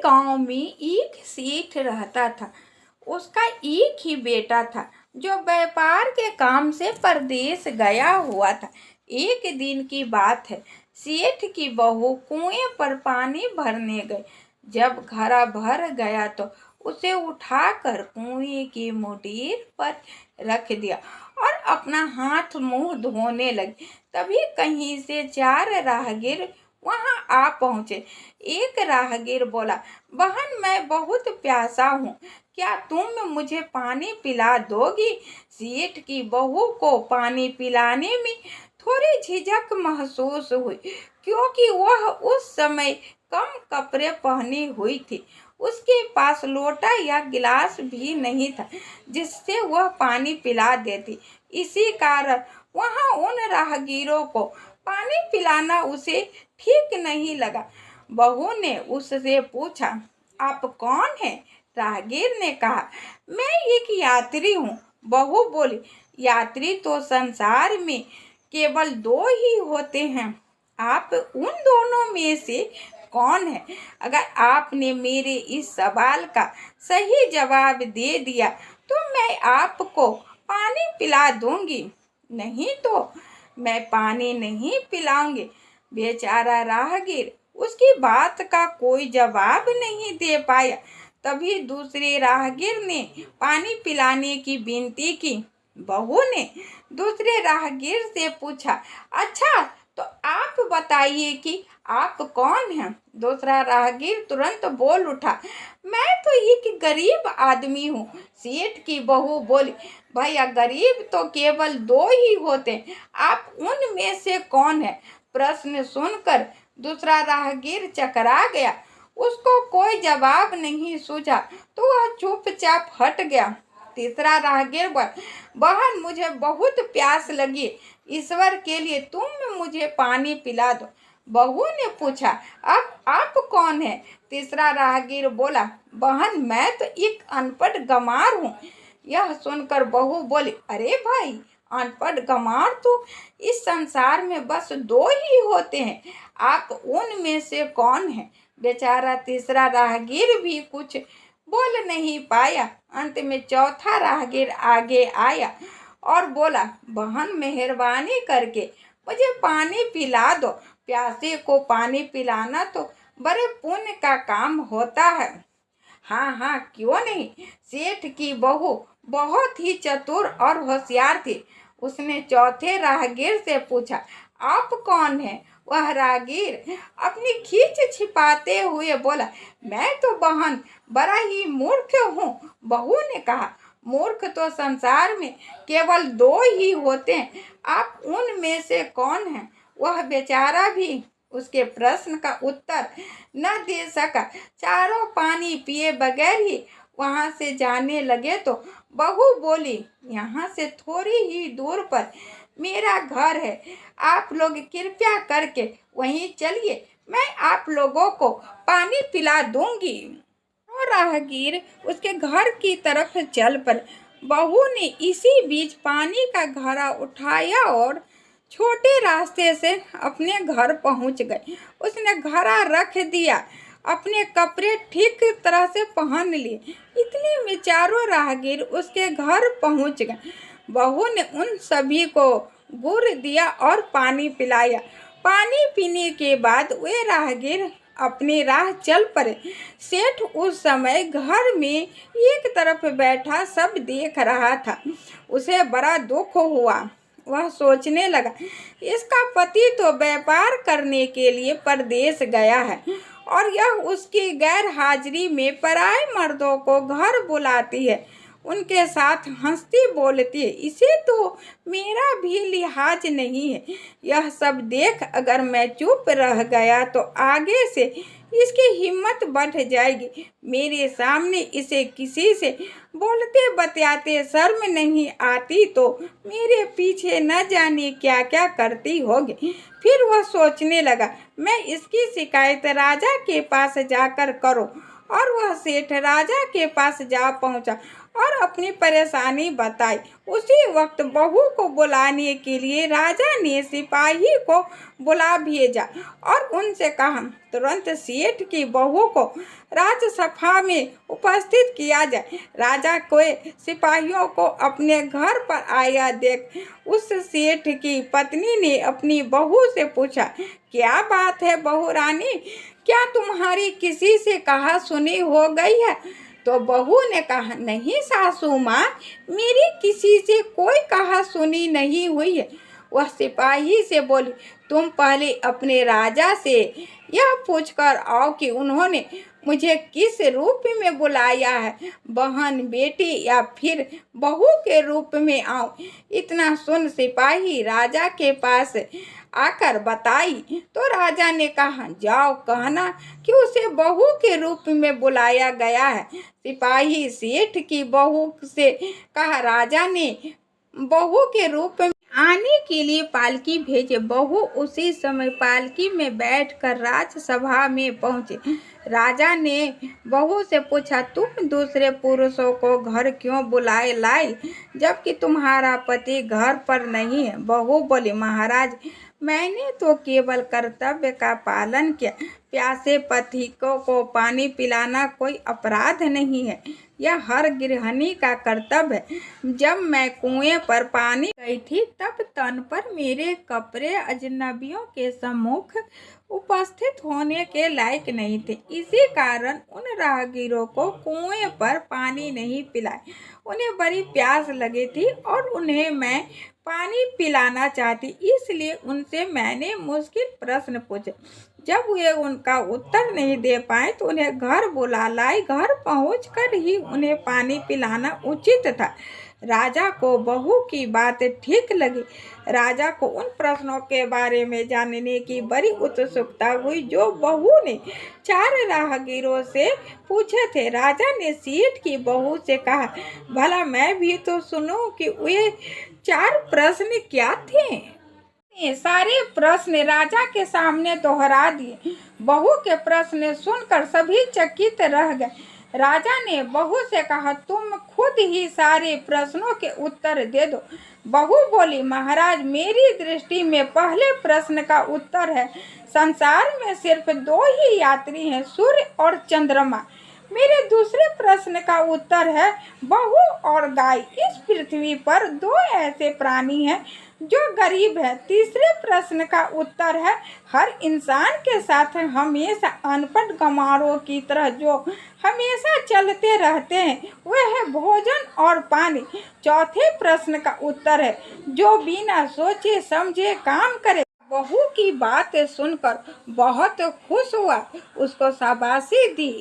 गांव में एक सेठ रहता था। उसका एक ही बेटा था जो व्यापार के काम से परदेश गया हुआ था। एक दिन की बात है, सेठ की बहू कुएं पर पानी भरने गई। जब घड़ा भर गया तो उसे उठाकर कुएं की मुंडेर पर रख दिया और अपना हाथ मुंह धोने लगी। तभी कहीं से 4 राहगीर वहां आ पहुंचे। एक राहगीर बोला, बहन, मैं बहुत प्यासा हूँ, क्या तुम मुझे पानी पिला दोगी? सेठ की बहू को पानी पिलाने में थोड़ी झिझक महसूस हुई, क्योंकि वह उस समय कम कपड़े पहनी हुई थी। उसके पास लोटा या गिलास भी नहीं था जिससे वह पानी पिला देती। इसी कारण वहां उन राहगीरों को पानी पिलाना उसे ठीक नहीं लगा। बहू ने उससे पूछा, आप कौन हैं? राहगीर ने कहा, मैं एक यात्री हूँ। बहू बोली, यात्री तो संसार में केवल 2 ही होते हैं, आप उन दोनों में से कौन है? अगर आपने मेरे इस सवाल का सही जवाब दे दिया तो मैं आपको पानी पिला दूंगी, नहीं तो मैं पानी नहीं पिलाऊंगी। बेचारा राहगीर उसकी बात का कोई जवाब नहीं दे पाया। तभी दूसरे राहगीर ने पानी पिलाने की विनती की। बहू ने दूसरे राहगीर से पूछा, अच्छा तो आप बताइए कि आप कौन हैं? दूसरा राहगीर तुरंत बोल उठा, मैं तो एक गरीब आदमी हूँ। सेठ की बहू बोली, भैया, गरीब तो केवल 2 ही होते हैं, आप उनमें से कौन है? प्रश्न सुनकर दूसरा राहगीर चकरा गया। उसको कोई जवाब नहीं सूझा तो वह चुपचाप हट गया। तीसरा राहगीर बोला, बहन, मुझे बहुत प्यास लगी, ईश्वर के लिए तुम मुझे पानी पिला दो। बहू ने पूछा, अब आप कौन हैं? तीसरा राहगीर बोला, बहन, मैं तो एक अनपढ़ गंवार हूँ। यह सुनकर बहू बोली, अरे भाई, अनपढ़ गंवार तो इस संसार में बस 2 ही होते हैं, आप उनमें से कौन है? बेचारा तीसरा राहगीर भी कुछ बोल नहीं पाया। अंत में चौथा राहगीर आगे आया और बोला, बहन, मेहरबानी करके मुझे पानी पिला दो। प्यासे को पानी पिलाना तो बड़े पुण्य का काम होता है। हाँ हाँ, क्यों नहीं। सेठ की बहू बहुत ही चतुर और होशियार थी। उसने चौथे राहगीर से पूछा, आप कौन हैं? वह राहगीर अपनी खींच छिपाते हुए बोला, मैं तो बहन बड़ा ही मूर्ख हूँ। बहू ने कहा, मूर्ख तो संसार में केवल 2 ही होते हैं, आप उनमें से कौन हैं? वह बेचारा भी उसके प्रश्न का उत्तर न दे सका। चारों पानी पिए बगैर ही वहां से जाने लगे तो बहू बोली, यहाँ से थोड़ी ही दूर पर मेरा घर है, आप लोग कृपया करके वहीं चलिए, मैं आप लोगों को पानी पिला दूंगी। और राहगीर उसके घर की तरफ चल पड़े। बहू ने इसी बीच पानी का घड़ा उठाया और छोटे रास्ते से अपने घर पहुंच गई। उसने घड़ा रख दिया, अपने कपड़े ठीक तरह से पहन लिए। इतने में चारों राहगीर उसके घर पहुंच गए। बहू ने उन सभी को गुड़ दिया और पानी पिलाया। पानी पीने के बाद वे राहगीर अपनी राह चल पड़े। सेठ उस समय घर में एक तरफ बैठा सब देख रहा था। उसे बड़ा दुख हुआ। वह सोचने लगा, इसका पति तो व्यापार करने के लिए परदेश गया है और यह उसकी गैर हाजिरी में पराए मर्दों को घर बुलाती है, उनके साथ हंसती बोलती है। इसे तो मेरा भी लिहाज नहीं है। यह सब देख अगर मैं चुप रह गया तो आगे से इसकी हिम्मत बढ़ जाएगी। मेरे सामने इसे किसी से बोलते बतियाते शर्म नहीं आती तो मेरे पीछे न जाने क्या क्या करती होगी। फिर वह सोचने लगा, मैं इसकी शिकायत राजा के पास जाकर करूं और वह सेठ राजा के पास जा पहुंचा और अपनी परेशानी बताई। उसी वक्त बहू को बुलाने के लिए राजा ने सिपाही को बुला भेजा और उनसे कहा तुरंत सेठ की बहू को राजसभा में उपस्थित किया जाए। राजा को सिपाहियों को अपने घर पर आया देख उस सेठ की पत्नी ने अपनी बहू से पूछा, क्या बात है बहू रानी, क्या तुम्हारी किसी से कहा सुनी हो गई है? तो बहू ने कहा, नहीं सासू माँ, मेरी किसी से कोई कहा सुनी नहीं हुई है। वह सिपाही से बोली, तुम पहले अपने राजा से यह पूछकर आओ कि उन्होंने मुझे किस रूप में बुलाया है, बहन, बेटी या फिर बहू के रूप में आऊं। इतना सुन सिपाही राजा के पास आकर बताई तो राजा ने कहा, जाओ कहना कि उसे बहू के रूप में बुलाया गया है। सिपाही सेठ की बहू से कहा, राजा ने बहू के रूप में आने के लिए पालकी भेजे। बहू उसी समय पालकी में बैठकर राजसभा में पहुंचे। राजा ने बहू से पूछा, तुम दूसरे पुरुषों को घर क्यों बुलाए लाई जबकि तुम्हारा पति घर पर नहीं है? बहू बोली, महाराज, मैंने तो केवल कर्तव्य का पालन किया। प्यासे पति को पानी पिलाना कोई अपराध नहीं है, यह हर गृहिणी का कर्तव्य है। जब मैं कुएं पर पानी गई थी तब तन पर मेरे कपड़े अजनबियों के सम्मुख उपस्थित होने के लायक नहीं थे, इसी कारण उन राहगीरों को कुएं पर पानी नहीं पिलाया। उन्हें बड़ी प्यास लगी थी और उन्हें मैं पानी पिलाना चाहती, इसलिए उनसे मैंने मुश्किल प्रश्न पूछे। जब वे उनका उत्तर नहीं दे पाए तो उन्हें घर बुला लाई। घर पहुंचकर ही उन्हें पानी पिलाना उचित था। राजा को बहू की बात ठीक लगी। राजा को उन प्रश्नों के बारे में जानने की बड़ी उत्सुकता हुई जो बहू ने 4 राहगीरों से पूछे थे। राजा ने सेठ की बहू से कहा, भला मैं भी तो सुनूं कि वे 4 प्रश्न क्या थे? सारे प्रश्न राजा के सामने दोहरा दिए। बहू के प्रश्न सुनकर सभी चकित रह गए। राजा ने बहू से कहा, तुम खुद ही सारे प्रश्नों के उत्तर दे दो। बहू बोली, महाराज, मेरी दृष्टि में पहले प्रश्न का उत्तर है, संसार में सिर्फ 2 ही यात्री हैं, सूर्य और चंद्रमा। मेरे दूसरे प्रश्न का उत्तर है, बहू और गाय। इस पृथ्वी पर 2 ऐसे प्राणी हैं जो गरीब है। तीसरे प्रश्न का उत्तर है, हर इंसान के साथ हमेशा अनपढ़ गंवारों की तरह जो हमेशा चलते रहते हैं, वह है भोजन और पानी। चौथे प्रश्न का उत्तर है, जो बिना सोचे समझे काम करे। बहू की बात सुनकर बहुत खुश हुआ, उसको शाबाशी दी।